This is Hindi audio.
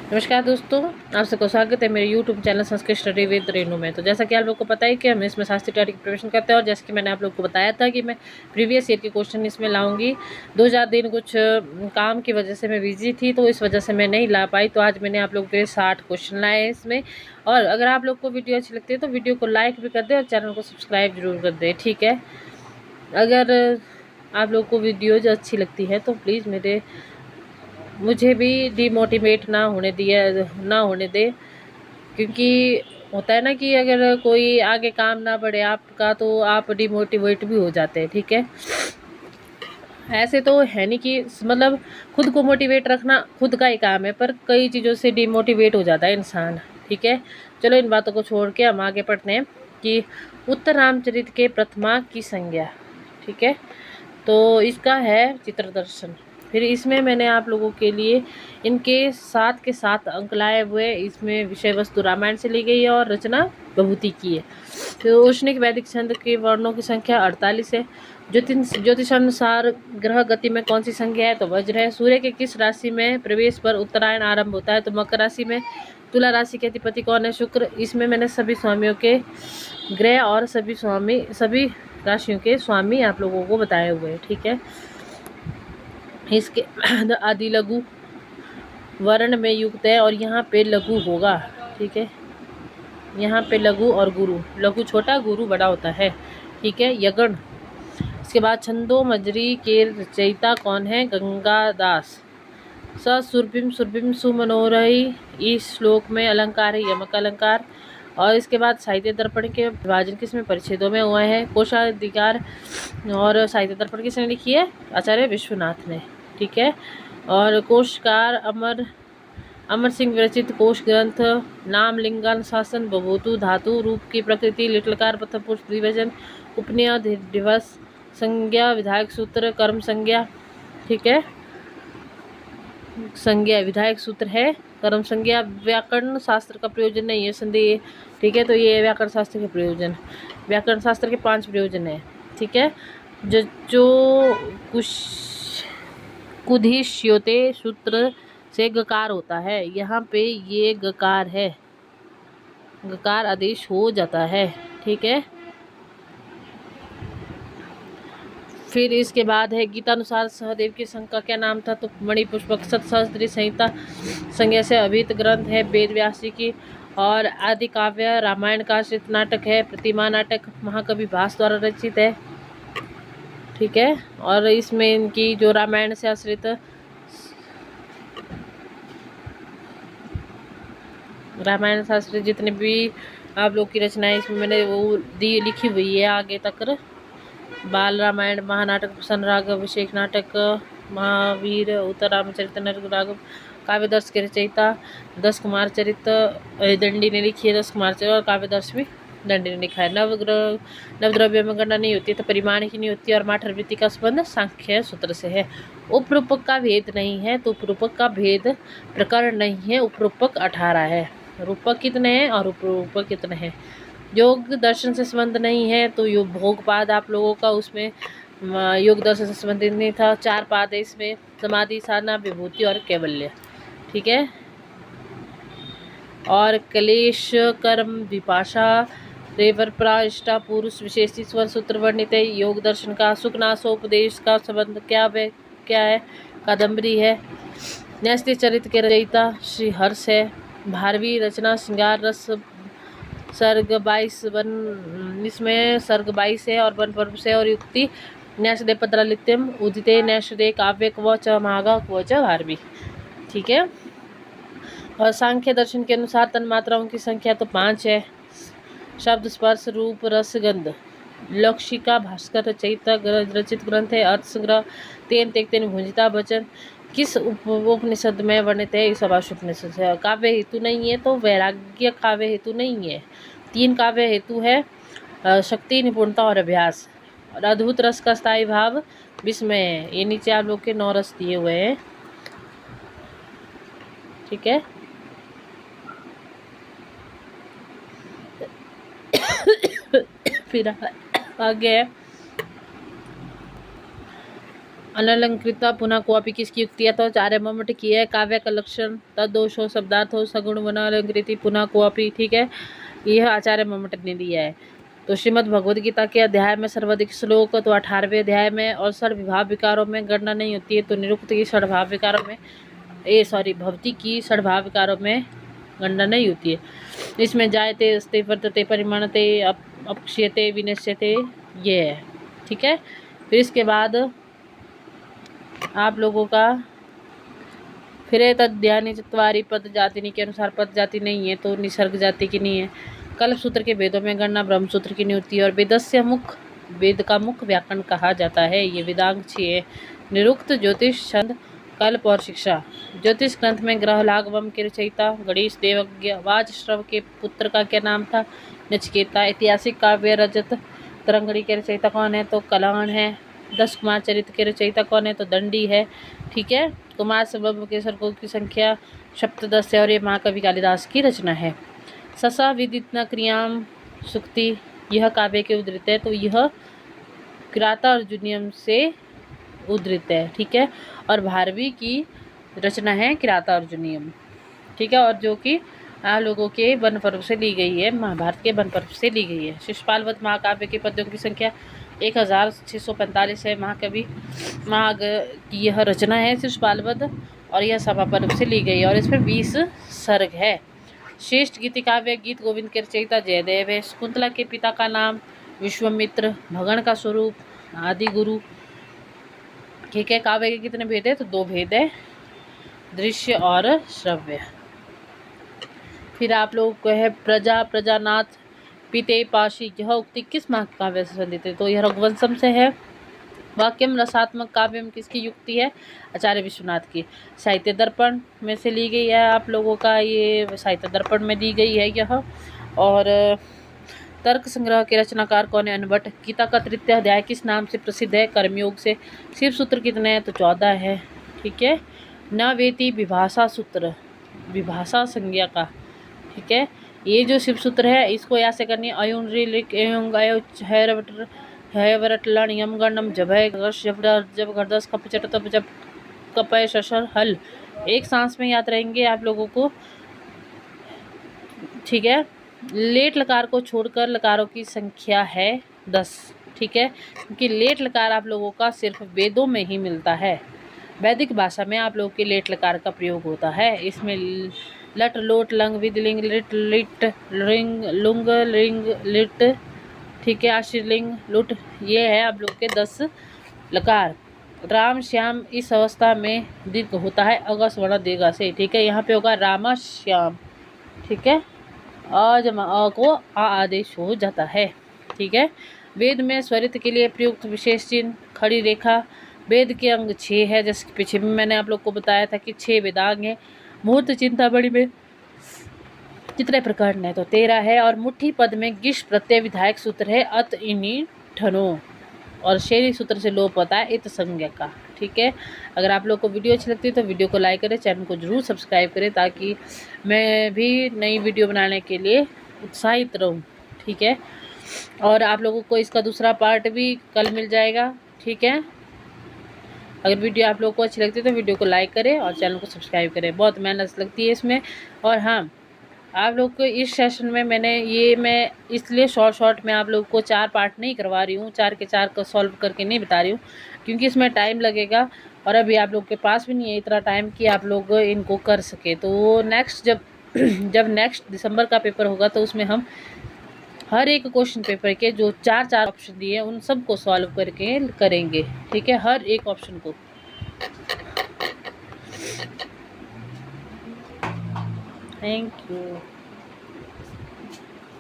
नमस्कार दोस्तों, आप सबको स्वागत है मेरे YouTube channel Sanskrit study with Renu में। तो जैसा कि आप लोग को पता है कि हम इसमें शास्त्रीय टेट की प्रिपरेशन करते हैं और जैसे कि मैंने आप लोग को बताया था कि मैं प्रीवियस ईयर के क्वेश्चन इसमें लाऊंगी। 2-4 दिन कुछ काम की वजह से मैं बिजी थी, तो इस वजह से मैं नहीं ला पाई। तो आज मैंने आप लोग के 60 क्वेश्चन लाए हैं इसमें। और अगर आप लोग को वीडियो अच्छी लगती है तो वीडियो को लाइक भी कर दे और चैनल को सब्सक्राइब जरूर कर दे, ठीक है। अगर आप लोग को वीडियोज अच्छी लगती है तो प्लीज़ मुझे भी डिमोटिवेट ना होने दे, क्योंकि होता है ना कि अगर कोई आगे काम ना बढ़े आपका तो आप डिमोटिवेट भी हो जाते हैं, ठीक है। ऐसे तो है नहीं कि मतलब खुद को मोटिवेट रखना खुद का ही काम है, पर कई चीज़ों से डिमोटिवेट हो जाता है इंसान, ठीक है। चलो इन बातों को छोड़ के हम आगे पढ़ते हैं कि उत्तर रामचरित के प्रथमा की संज्ञा, ठीक है। तो इसका है चित्रदर्शन। फिर इसमें मैंने आप लोगों के लिए इनके 7 के 7 अंक लाए हुए। इसमें विषय वस्तु रामायण से ली गई है और रचना विभूति की है। तो उष्णिक वैदिक छंद के वर्णों की संख्या 48 है। ज्योतिषानुसार ग्रह गति में कौन सी संख्या है? तो वज्र है। सूर्य के किस राशि में प्रवेश पर उत्तरायण आरंभ होता है? तो मकर राशि में। तुला राशि के अधिपति कौन है? शुक्र। इसमें मैंने सभी स्वामियों के ग्रह और सभी राशियों के स्वामी आप लोगों को बताए हुए हैं, ठीक है। इसके आदि लघु वर्ण में युक्त है और यहाँ पे लघु होगा, ठीक है। यहाँ पे लघु और गुरु, लघु छोटा गुरु बड़ा होता है, ठीक है। यगण। इसके बाद छंदो मजरी के रचयिता कौन है? गंगादास। स सुरभिम सुमनोरही। इस श्लोक में अलंकार है यमक अलंकार। और इसके बाद साहित्य दर्पण के विभाजन किसमें? परिच्छेदों में हुआ है। कोशाधिकार और साहित्य दर्पण किसने लिखी है? आचार्य विश्वनाथ ने, ठीक है। और कोशकार अमर सिंह विरचित कोश ग्रंथ नाम लिंगान शासन बभूतु धातु रूप की प्रकृति लिटलकार प्रथम पुरुष द्विवचन उपनय दिवस संज्ञा विधायक सूत्र कर्म संज्ञा, ठीक है। संज्ञा विधायक सूत्र है, कर्म संज्ञा व्याकरण शास्त्र का प्रयोजन नहीं है संदेह, ठीक है। तो ये व्याकरण शास्त्र के प्रयोजन, व्याकरण शास्त्र के 5 प्रयोजन है, ठीक है। जो कुधिष्योते सूत्र से गकार होता है, यहाँ पे ये गकार है, गकार आदेश हो जाता है, ठीक है। फिर इसके बाद है गीतानुसार सहदेव की संघ का क्या नाम था? तो मणिपुष्पक। सतसहस्त्री संहिता संज्ञा से अभिहित ग्रंथ है वेद व्यास जी की। और आदि काव्य रामायण का आश्रित नाटक है। प्रतिमा नाटक महाकवि भास द्वारा रचित है, ठीक है। और इसमें इनकी जो रामायण से आश्रित रामायण शास्त्र जितने भी आप लोग की रचनाएं इसमें मैंने वो लिखी हुई है आगे तक। बाल रामायण, महानाटक, प्रसन्न राघव, अभिषेक नाटक, महावीर, उत्तर रामचरित, नरक राघव, काव्यदर्श के रचयिता 10 कुमार चरित दंडी ने लिखी है। 10 कुमार चरित और काव्यदर्श भी दंडी ने लिखा है। नवद्रव्य में गणना नहीं होती तो परिमाण ही नहीं होती। और माठर वृत्ति का संबंध सांख्य सूत्र से है। उपरूपक का भेद नहीं है तो उपरूपक का भेद प्रकरण नहीं है। उपरूपक 18 है, रूपक कितने हैं और उपरूपक कितने हैं। योग दर्शन से संबंध नहीं है तो योग भोगपाद आप लोगों का उसमें योग दर्शन से संबंधित नहीं था। 4 पाद है इसमें, समाधि, साधना, विभूति और कैवल्य, ठीक है। और क्लेश, कर्म, विपाशा, रेवर, प्राष्टा, पुरुष, विशेषी, स्वर सूत्र वर्णित है। योग दर्शन का सुखनासोपदेश का संबंध क्या है? कादम्बरी है। न्यस्ति चरित्र के रचयिता श्री हर्ष है। भारवी रचना श्रृंगार रस सर्ग 22 वन, इसमें सर्ग 22 है और वन पर्व से। और युक्ति न्यासदे पत्रालित्यम उदिते न्यासदे काव्य क्व च महागा क्व च भारवी, ठीक है। और सांख्य दर्शन के अनुसार तन्मात्राओं की संख्या तो 5 है। शब्द, स्पर्श, रूप, रस, गंध। लक्षिका भास्कर रचयिता रचित ग्रंथ है। अर्थ संग्रह 3 तेन भुंजिता वचन किस उपनिषद में वर्णित है? ईशावास्य उपनिषद से। काव्य हेतु नहीं है तो वैराग्य काव्य हेतु नहीं है। 3 काव्य हेतु है, शक्ति, निपुणता और अभ्यास। और अद्भुत रस का स्थायी भाव विस्मय है। ये नीचे आप लोग के 9 रस दिए हुए हैं, ठीक है। फिर आगे अनलंकृता पुनः क्वापि किसकी युक्ति है? तो आचार्य मम्मट की है। काव्य का लक्षण तदोषो शब्दार्थो सगुण वना अलंकृति पुनः क्वापि, ठीक है, यह आचार्य मम्मट ने दिया है। तो श्रीमद् भगवद गीता के अध्याय में सर्वाधिक श्लोक तो 18वें अध्याय में, और षड्भाव विकारों में गणना नहीं होती है। तो निरुक्त की षड्भाव विकारों में भवती की षड्भाव विकारों में गणना नहीं होती है। इसमें जायते अस्ते वर्तते परिमाणते अपक्षयते विनश्यते ये है, ठीक है। फिर इसके बाद आप लोगों का फिर तद्यानि चत्वारि पद जातिनी के अनुसार पद जाति नहीं है, तो निसर्ग जाति की नहीं है। कल्प सूत्र के वेदों में गणना ब्रह्म सूत्र की नहीं होती है। और वेदस्य मुख, वेद का मुख्य व्याकरण कहा जाता है। ये वेदांग 6 है। निरुक्त, ज्योतिष, छंद, कल्प और शिक्षा। ज्योतिष ग्रंथ में ग्रह लाघवम के रचयिता गणेश देवज्ञ। वाजश्रव के पुत्र का क्या नाम था? नचिकेता। ऐतिहासिक काव्य रजत तरंगड़ी के रचयिता कौन है? तो कलाण है। 10 कुमार चरित्र के रचयिता कौन है? तो दंडी है, ठीक है। कुमार संभव के सर्गों की संख्या सप्तदश है और ये महाकवि कालिदास की रचना है। ससा विदितना क्रियाम सुक्ति, यह काव्य के उद्धृत है। तो यह किराता अर्जुनियम से उद्धृत है, ठीक है। और भारवी की रचना है किराता अर्जुनियम, ठीक है। और जो कि आप लोगों के वन पर्व से ली गई है, महाभारत के वन पर्व से ली गई है। शिशुपाल वध महाकाव्य के पद्यों की संख्या 1645 है। महाकवि महाग की यह रचना है शिशुपाल वध, और यह सभा पर्व से ली गई है और इसमें 20 सर्ग है। श्रेष्ठ गीति काव्य गीत गोविंद के रचयिता जयदेव है। शकुंतला के पिता का नाम विश्वामित्र। भगण का स्वरूप आदि गुरु, ठीक है। काव्य के कितने भेद है? तो 2 भेद है, दृश्य और श्रव्य। फिर आप लोगों को है प्रजा प्रजानाथ पिते पाशी, यह उक्ति किस महाकाव्य से संबंधित है? तो यह रघुवंशम से है। वाक्यम रसात्मक काव्यम किसकी युक्ति है? आचार्य विश्वनाथ की। साहित्य दर्पण में से ली गई है आप लोगों का, ये साहित्य दर्पण में दी गई है यह। और तर्क संग्रह के रचनाकार कौन है? अनवट। गीता का 3य अध्याय किस नाम से प्रसिद्ध है? कर्मयोग से। शिव सूत्र कितने हैं? तो 14 है, ठीक है। न वेति विभाषा सूत्र, विभाषा संज्ञा का, ठीक है। ये जो शिव सूत्र है इसको यहाँ से करनी है। अयुण ऋलिक एवं अयोच हैवरट लण यम गणम जभय जब घरदस कपचट तब जब कपय शशर हल, एक सांस में याद रहेंगे आप लोगों को, ठीक है। लेट लकार को छोड़कर लकारों की संख्या है 10, ठीक है, क्योंकि लेट लकार आप लोगों का सिर्फ वेदों में ही मिलता है। वैदिक भाषा में आप लोगों के लेट लकार का प्रयोग होता है। इसमें लट लोट लंग विदलिंग लिट लिट रिंग लुंग रिंग लिट, ठीक है, आशीर्लिंग लुट, ये है आप लोग के 10 लकार। राम श्याम इस अवस्था में दीर्घ होता है अगस वर्ण दीर्घ से, ठीक है। यहाँ पे होगा रामा श्याम, ठीक है। अ जमा अ को आ आदेश हो जाता है, ठीक है। वेद में स्वरित के लिए प्रयुक्त विशेष चिन्ह खड़ी रेखा। वेद के अंग 6 है, जैसे पीछे भी मैंने आप लोग को बताया था कि 6 वेदांग हैं। मुहूर्त चिंतामणि में कितने प्रकरण है? तो 13 है। और मुट्ठी पद में गिश प्रत्यय विधायक सूत्र है अत इनी ठनो, और शेरी सूत्र से लोप होता है इत संज्ञा का, ठीक है। अगर आप लोग को वीडियो अच्छी लगती है तो वीडियो को लाइक करें, चैनल को जरूर सब्सक्राइब करें ताकि मैं भी नई वीडियो बनाने के लिए उत्साहित रहूं, ठीक है। और आप लोगों को इसका दूसरा पार्ट भी कल मिल जाएगा, ठीक है। अगर वीडियो आप लोगों को अच्छी लगती है तो वीडियो को लाइक करें और चैनल को सब्सक्राइब करें। बहुत मेहनत लगती है इसमें। और हाँ, आप लोग को इस सेशन में मैं इसलिए शॉर्ट में आप लोग को 4 पार्ट नहीं करवा रही हूँ, 4 के 4 को सॉल्व करके नहीं बता रही हूँ, क्योंकि इसमें टाइम लगेगा और अभी आप लोग के पास भी नहीं है इतना टाइम कि आप लोग इनको कर सके। तो नेक्स्ट जब नेक्स्ट दिसंबर का पेपर होगा तो उसमें हम हर एक क्वेश्चन पेपर के जो 4 ऑप्शन दिए उन सब को सॉल्व करके करेंगे, ठीक है, हर एक ऑप्शन को। Thank you.